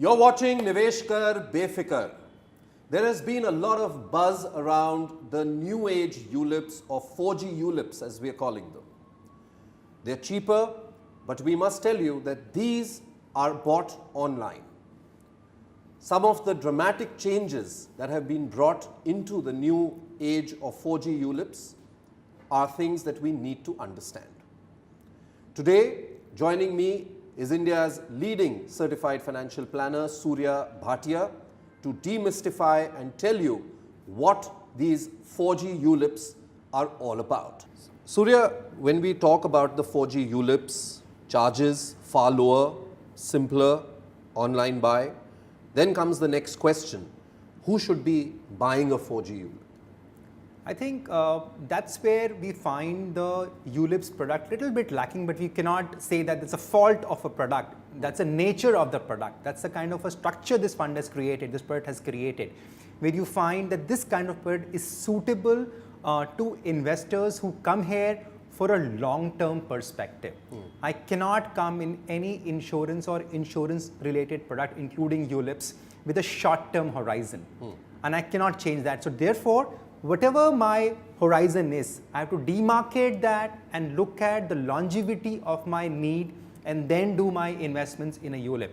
You're watching Nivesh Befikar. There has been a lot of buzz around the new age ULIPs or 4G ULIPs as we are calling them. They're cheaper, but we must tell you that these are bought online. Some of the dramatic changes that have been brought into the new age of 4G ULIPs are things that we need to understand. Today, joining me is India's leading certified financial planner, Surya Bhatia, to demystify and tell you what these 4G ULIPs are all about. Surya, when we talk about the 4G ULIPs, charges far lower, simpler, online buy, then comes the next question: who should be buying a 4G ULIP? I think that's where we find the ULIPs product a little bit lacking, but we cannot say that it's a fault of a product. That's the nature of the product. That's the kind of a structure this fund has created, this product has created, where you find that this kind of product is suitable to investors who come here for a long-term perspective. I cannot come in any insurance or insurance-related product, including ULIPs, with a short-term horizon. And I cannot change that. So therefore, whatever my horizon is, I have to demarcate that and look at the longevity of my need and then do my investments in a ULIP.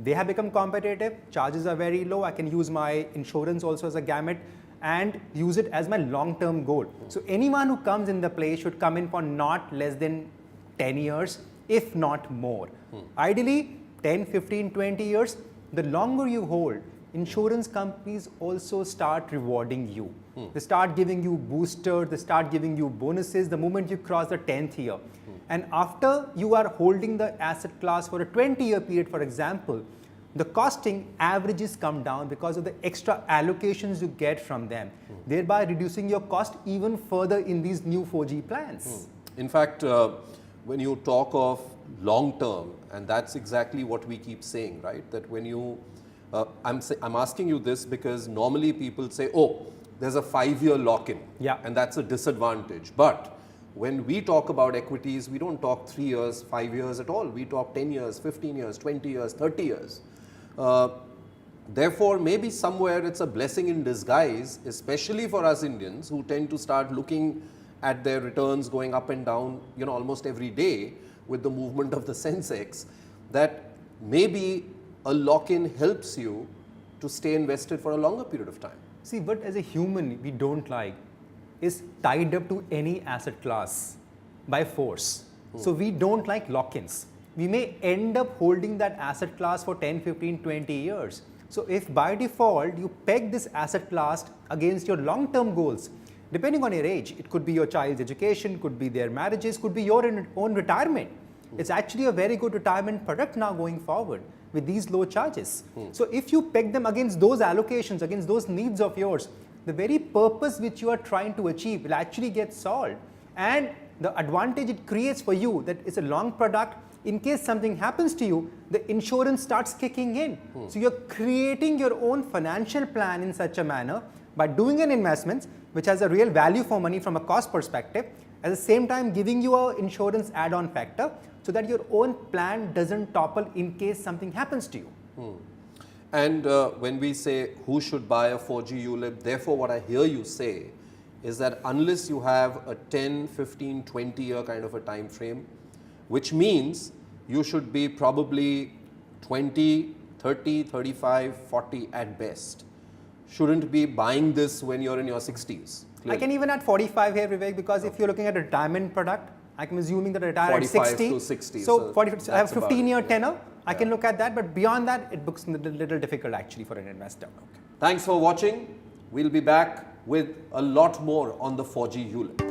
They have become competitive, charges are very low, I can use my insurance also as a gamut and use it as my long-term goal. So anyone who comes in the play should come in for not less than 10 years, if not more. Ideally, 10, 15, 20 years. The longer you hold, insurance companies also start rewarding you. They start giving you boosters, they start giving you bonuses the moment you cross the 10th year. And after you are holding the asset class for a 20-year period, for example, the costing averages come down because of the extra allocations you get from them, thereby reducing your cost even further in these new 4G plans. In fact, when you talk of long term, and that's exactly what we keep saying, right? That when you, I'm asking you this because normally people say, oh, there's a 5-year lock-in, and that's a disadvantage. But when we talk about equities, we don't talk 3 years, 5 years at all. We talk 10 years, 15 years, 20 years, 30 years. Therefore, maybe somewhere it's a blessing in disguise, especially for us Indians who tend to start looking at their returns going up and down, almost every day with the movement of the Sensex, that maybe a lock-in helps you to stay invested for a longer period of time. See, but as a human, we don't like is tied up to any asset class by force. So we don't like lock-ins. We may end up holding that asset class for 10, 15, 20 years. So if by default you peg this asset class against your long-term goals, depending on your age, it could be your child's education, could be their marriages, could be your own retirement. It's actually a very good retirement product now going forward with these low charges. So if you peg them against those allocations, against those needs of yours, the very purpose which you are trying to achieve will actually get solved. And the advantage it creates for you, that it's a long product, in case something happens to you, the insurance starts kicking in. So you're creating your own financial plan in such a manner by doing an investment which has a real value for money from a cost perspective, at the same time giving you an insurance add-on factor so that your own plan doesn't topple in case something happens to you. And when we say who should buy a 4G ULIP, therefore what I hear you say is that unless you have a 10, 15, 20 year kind of a time frame, which means you should be probably 20, 30, 35, 40 at best. Shouldn't be buying this when you're in your 60s. Clearly. I can even add 45 here, Vivek, because if you're looking at a retirement product, I'm assuming that I retire at 60. 45 to 60. So 40, I have 15-year tenor. I can look at that, but beyond that, it looks a little difficult actually for an investor. Okay. Thanks for watching. We'll be back with a lot more on the 4G ULIP.